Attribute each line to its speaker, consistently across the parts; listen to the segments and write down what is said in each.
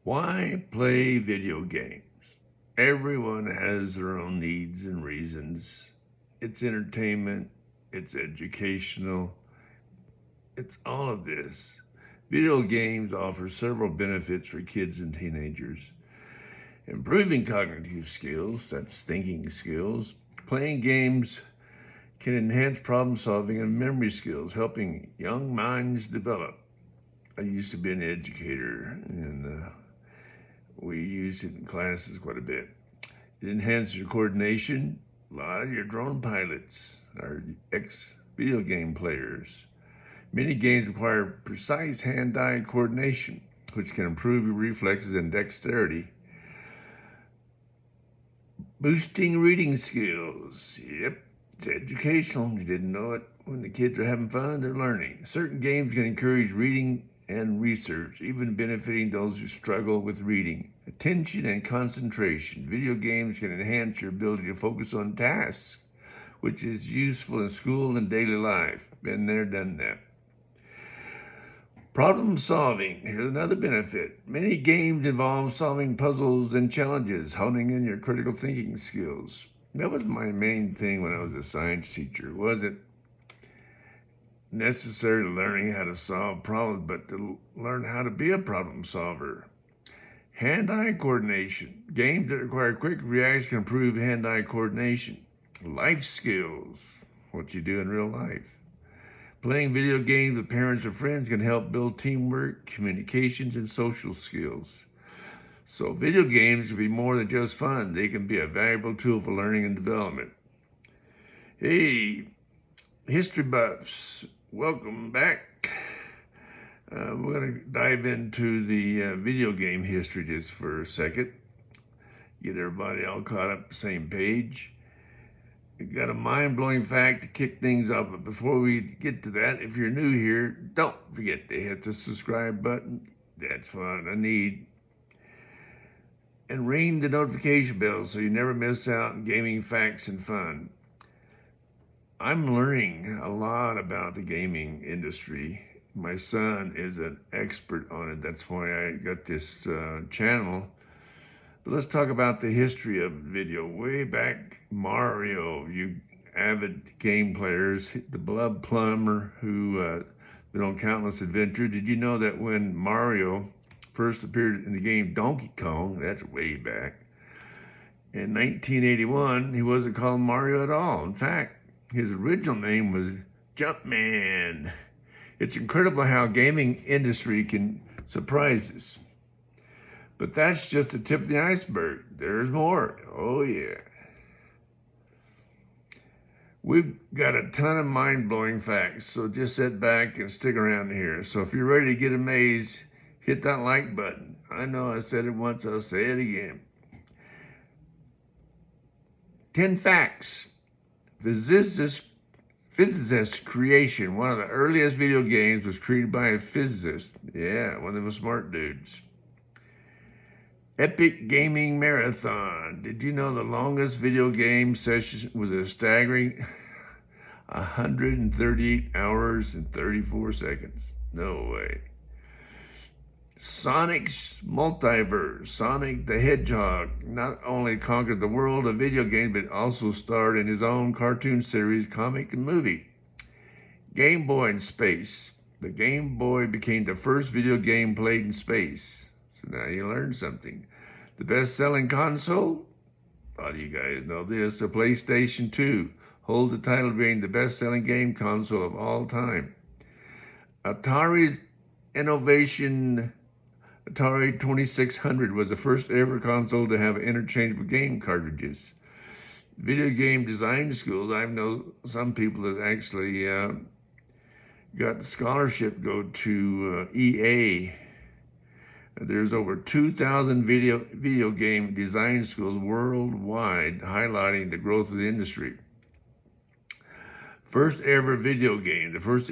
Speaker 1: Why play video games? Everyone has their own needs and reasons. It's entertainment, it's educational, it's all of this. Video games offer several benefits for kids and teenagers. Improving cognitive skills, that's thinking skills. Playing games can enhance problem solving and memory skills, helping young minds develop. I used to be an educator, and we use it in classes quite a bit. It enhances your coordination. A lot of your drone pilots are ex video game players. Many games require precise hand eye coordination, which can improve your reflexes and dexterity. Boosting reading skills. Yep, it's educational. You didn't know it. When the kids are having fun, they're learning. Certain games can encourage reading and research, even benefiting those who struggle with reading. Attention and concentration. Video games can enhance your ability to focus on tasks, which is useful in school and daily life. Been there, done that. Problem solving. Here's another benefit. Many games involve solving puzzles and challenges, honing in your critical thinking skills. That was my main thing when I was a science teacher. Wasn't necessarily learning how to solve problems, but to learn how to be a problem solver. Hand-eye coordination. Games that require quick reaction can improve hand-eye coordination. Life skills. What you do in real life. Playing video games with parents or friends can help build teamwork, communications, and social skills. So video games can be more than just fun. They can be a valuable tool for learning and development. Hey, history buffs, welcome back. We're going to dive into the video game history just for a second. Get everybody all caught up the same page. We've got a mind-blowing fact to kick things off, but before we get to that, if you're new here, don't forget to hit the subscribe button. That's what I need. And ring the notification bell so you never miss out on gaming facts and fun. I'm learning a lot about the gaming industry. My son is an expert on it. That's why I got this channel. But let's talk about the history of video. Way back, Mario, you avid game players, the Blood Plumber who been on countless adventures. Did you know that when Mario first appeared in the game Donkey Kong, that's way back, in 1981, he wasn't called Mario at all. In fact, his original name was Jumpman. It's incredible how gaming industry can surprise us. But that's just the tip of the iceberg. There's more. Oh, yeah. We've got a ton of mind-blowing facts, so just sit back and stick around here. So if you're ready to get amazed, hit that like button. I know I said it once, I'll say it again. 10 facts. Physicist creation. One of the earliest video games was created by a physicist. Yeah, one of them smart dudes. Epic Gaming Marathon. Did you know the longest video game session was a staggering 138 hours and 34 seconds? No way. Sonic's Multiverse. Sonic the Hedgehog not only conquered the world of video games, but also starred in his own cartoon series, comic, and movie. Game Boy in space. The Game Boy became the first video game played in space. So now you learned something. The best-selling console? A lot of you guys know this. The PlayStation 2 holds the title of being the best-selling game console of all time. Atari's innovation, Atari 2600 was the first ever console to have interchangeable game cartridges. Video game design schools, I know some people that actually got the scholarship go to EA. There's over 2,000 video game design schools worldwide, highlighting the growth of the industry. First ever video game. The first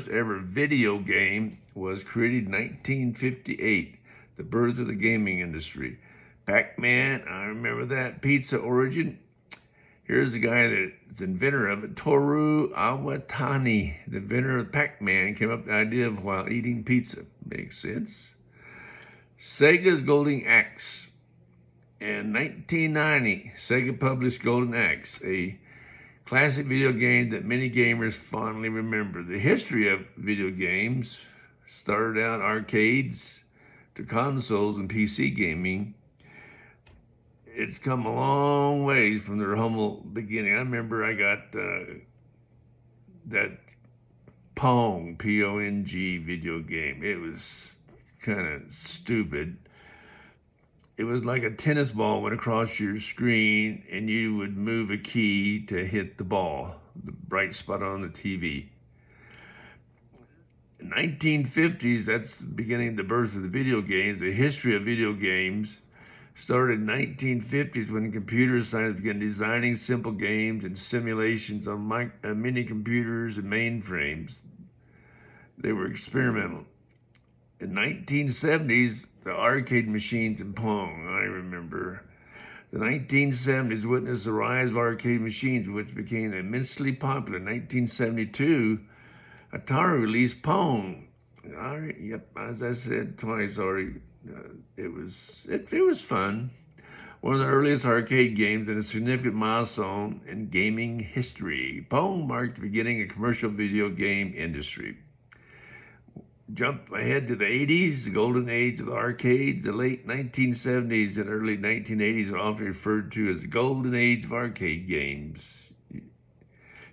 Speaker 1: ever video game was created in 1958, the birth of the gaming industry. Pac-Man, I remember that. Pizza origin. Here's the guy that's the inventor of it, Toru Iwatani, the inventor of Pac-Man, came up with the idea of while eating pizza. Makes sense. Sega's Golden Axe. In 1990, Sega published Golden Axe, a classic video game that many gamers fondly remember. The history of video games started out arcades to consoles and PC gaming. It's come a long ways from their humble beginning. I remember I got that Pong, P-O-N-G video game. It was kind of stupid. It was like a tennis ball went across your screen and you would move a key to hit the ball, the bright spot on the TV. In the 1950s, that's the beginning of the birth of the video games. The history of video games started in the 1950s when computer science began designing simple games and simulations on mini computers and mainframes. They were experimental. In the 1970s, the arcade machines and Pong, I remember. The 1970s witnessed the rise of arcade machines, which became immensely popular. In 1972, Atari released Pong. Yep, as I said twice already, it was fun. One of the earliest arcade games and a significant milestone in gaming history. Pong marked the beginning of the commercial video game industry. Jump ahead to the 80s, the golden age of the arcades. The late 1970s and early 1980s are often referred to as the golden age of arcade games.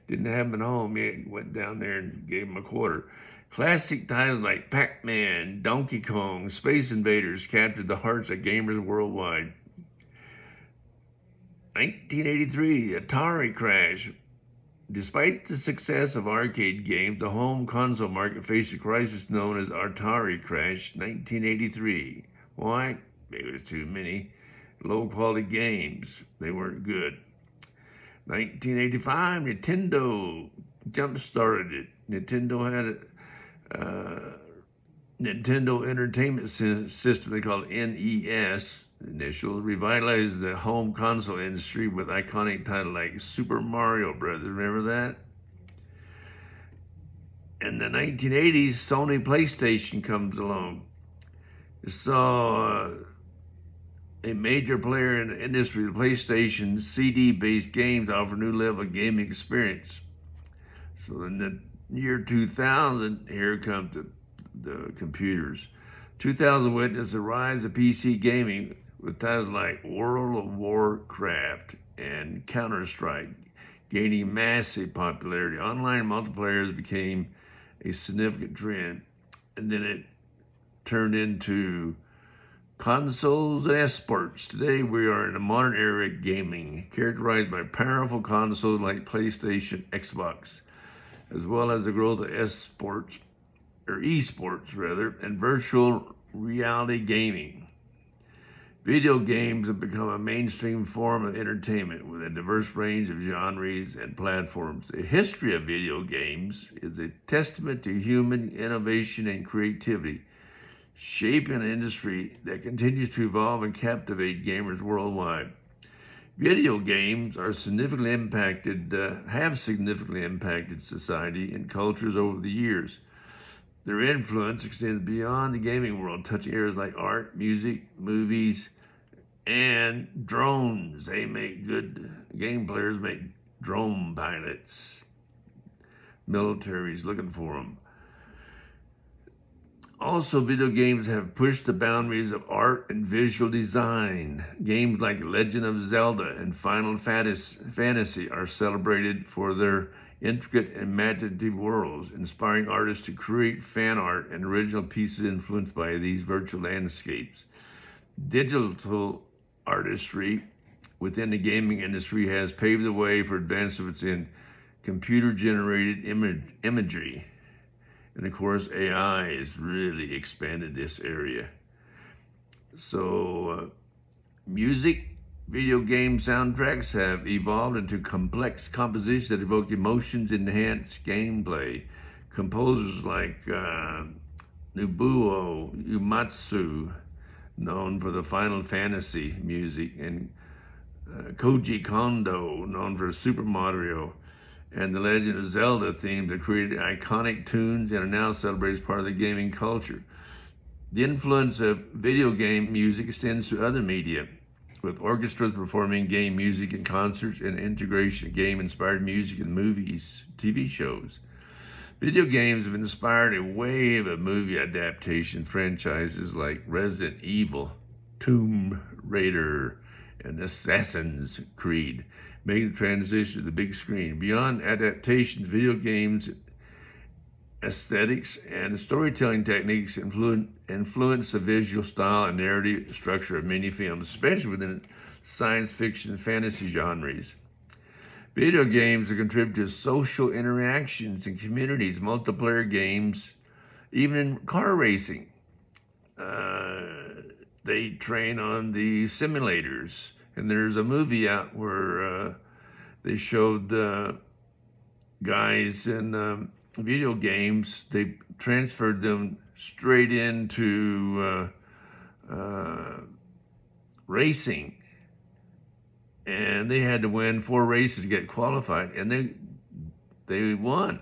Speaker 1: Didn't have them at home yet. Went down there and gave them a quarter. Classic titles like Pac-Man, Donkey Kong, Space Invaders captured the hearts of gamers worldwide. 1983, the Atari crash. Despite the success of arcade games, the home console market faced a crisis known as Atari crash 1983. Why? There was too many low-quality games. They weren't good. 1985, Nintendo jump-started it. Nintendo had a Nintendo Entertainment System, they called NES, initial, revitalized the home console industry with iconic titles like Super Mario Brothers. Remember that? In the 1980s, Sony PlayStation comes along. It saw a major player in the industry, the PlayStation CD-based games offer a new level of gaming experience. So in the year 2000, here comes the computers. 2000 witnessed the rise of PC gaming with titles like World of Warcraft and Counter-Strike gaining massive popularity. Online multiplayer became a significant trend, and then it turned into consoles and esports. Today we are in a modern era of gaming, characterized by powerful consoles like PlayStation, Xbox, as well as the growth of esports, and virtual reality gaming. Video games have become a mainstream form of entertainment with a diverse range of genres and platforms. The history of video games is a testament to human innovation and creativity, shaping an industry that continues to evolve and captivate gamers worldwide. Video games have significantly impacted society and cultures over the years. Their influence extends beyond the gaming world, touching areas like art, music, movies, and drones. They make good game players, make drone pilots. Military's looking for them. Also, video games have pushed the boundaries of art and visual design. Games like Legend of Zelda and Final Fantasy are celebrated for their intricate and imaginative worlds, inspiring artists to create fan art and original pieces influenced by these virtual landscapes. Digital artistry within the gaming industry has paved the way for advancements in computer-generated imagery. And of course, AI has really expanded this area. So, music, video game soundtracks have evolved into complex compositions that evoke emotions and enhance gameplay. Composers like Nobuo Uematsu, known for the Final Fantasy music, and Koji Kondo, known for Super Mario, and the Legend of Zelda themes have created iconic tunes and are now celebrated as part of the gaming culture. The influence of video game music extends to other media, with orchestras performing game music in concerts and integration of game-inspired music in movies, TV shows. Video games have inspired a wave of movie adaptation franchises like Resident Evil, Tomb Raider, and Assassin's Creed, making the transition to the big screen. Beyond adaptations, video games aesthetics and storytelling techniques influence the visual style and narrative structure of many films, especially within science fiction and fantasy genres. Video games have contributed to social interactions in communities, multiplayer games, even in car racing. They train on the simulators. And there's a movie out where they showed guys in video games, they transferred them straight into racing. And they had to win 4 races to get qualified, and they won.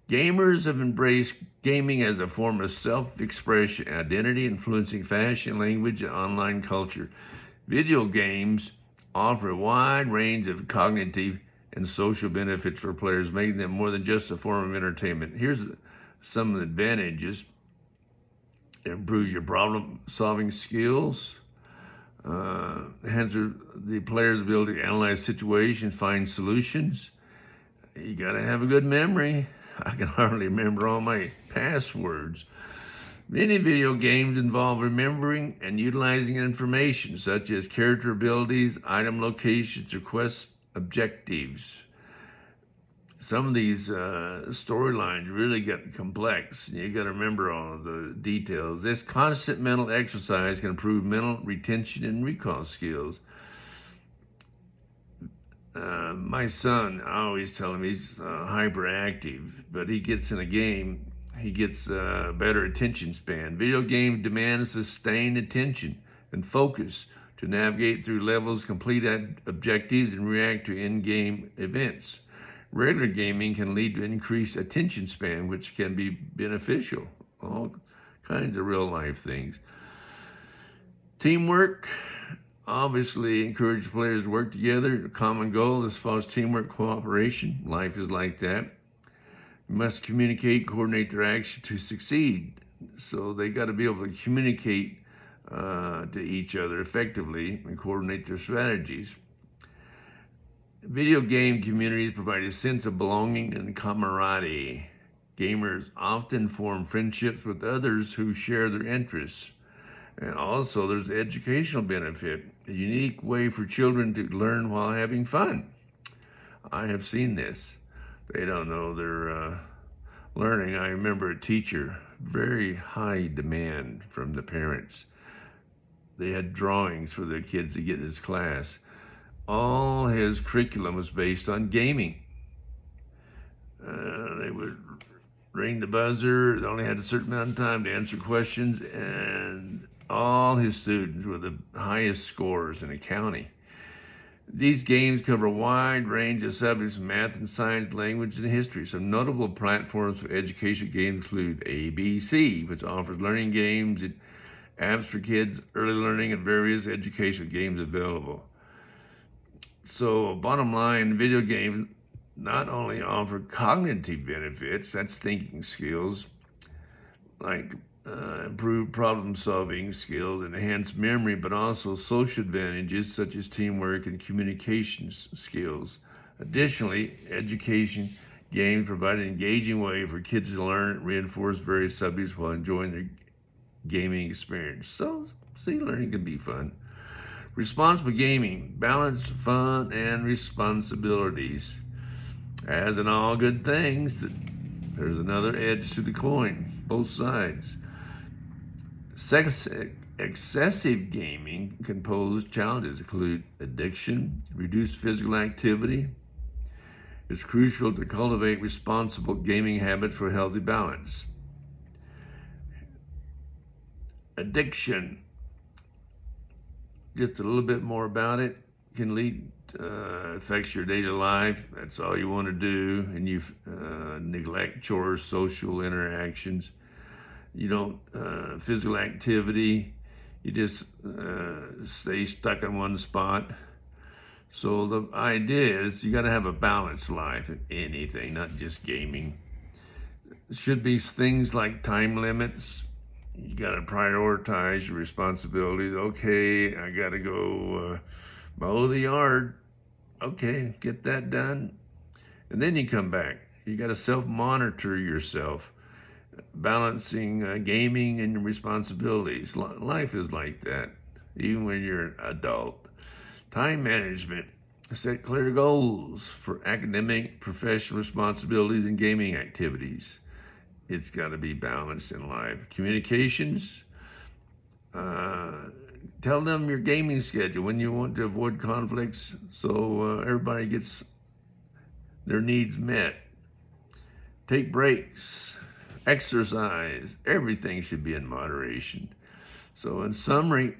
Speaker 1: Gamers have embraced gaming as a form of self-expression, identity, influencing fashion, language, and online culture. Video games offer a wide range of cognitive and social benefits for players, making them more than just a form of entertainment. Here's some of the advantages. It improves your problem-solving skills. Enhances the player's ability to analyze situations, find solutions. You gotta have a good memory. I can hardly remember all my passwords. Many video games involve remembering and utilizing information, such as character abilities, item locations, or quest objectives. Some of these storylines really get complex. You got to remember all of the details. This constant mental exercise can improve mental retention and recall skills. My son, I always tell him he's hyperactive, but he gets in a game, he gets a better attention span. Video game demands sustained attention and focus to navigate through levels, complete objectives, and react to in-game events. Regular gaming can lead to increased attention span, which can be beneficial. All kinds of real life things. Teamwork obviously encourages players to work together. A common goal is foster teamwork, cooperation. Life is like that. You must communicate, coordinate their action to succeed. So they got to be able to communicate to each other effectively and coordinate their strategies. Video game communities provide a sense of belonging and camaraderie. Gamers often form friendships with others who share their interests. And also there's educational benefit, a unique way for children to learn while having fun. I have seen this. They don't know they're learning. I remember a teacher, very high demand from the parents. They had drawings for their kids to get in his class. All his curriculum was based on gaming. They would ring the buzzer. They only had a certain amount of time to answer questions, and all his students were the highest scorers in the county. These games cover a wide range of subjects: math and science, language and history. Some notable platforms for education games include ABC, which offers learning games and apps for kids, early learning, and various educational games available. So bottom line, video games not only offer cognitive benefits, that's thinking skills, like improved problem-solving skills and enhanced memory, but also social advantages such as teamwork and communication skills. Additionally, education games provide an engaging way for kids to learn and reinforce various subjects while enjoying their gaming experience. So, see, learning can be fun. Responsible gaming, balance fun and responsibilities. As in all good things, there's another edge to the coin, both sides. Excessive gaming can pose challenges, include addiction, reduced physical activity. It's crucial to cultivate responsible gaming habits for healthy balance. Addiction, just a little bit more about it, can lead affects your daily life. That's all you want to do, and you neglect chores, social interactions. You don't physical activity. You just stay stuck in one spot. So the idea is you got to have a balanced life in anything, not just gaming. It should be things like time limits. You got to prioritize your responsibilities. Okay, I got to go mow the yard. Okay, get that done. And then you come back. You got to self-monitor yourself, balancing gaming and your responsibilities. Life is like that, even when you're an adult. Time management. Set clear goals for academic, professional responsibilities, and gaming activities. It's got to be balanced in life. Communications. Tell them your gaming schedule when you want to avoid conflicts so everybody gets their needs met. Take breaks. Exercise. Everything should be in moderation. So, in summary,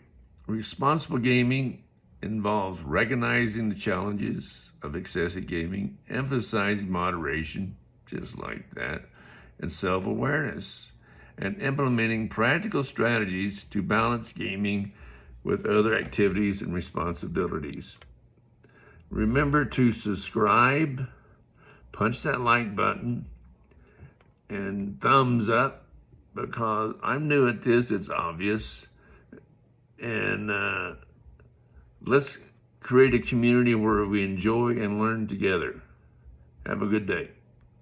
Speaker 1: responsible gaming involves recognizing the challenges of excessive gaming, emphasizing moderation, just like that, and self-awareness, and implementing practical strategies to balance gaming with other activities and responsibilities. Remember to subscribe, punch that like button, and thumbs up, because I'm new at this, it's obvious. And let's create a community where we enjoy and learn together. Have a good day.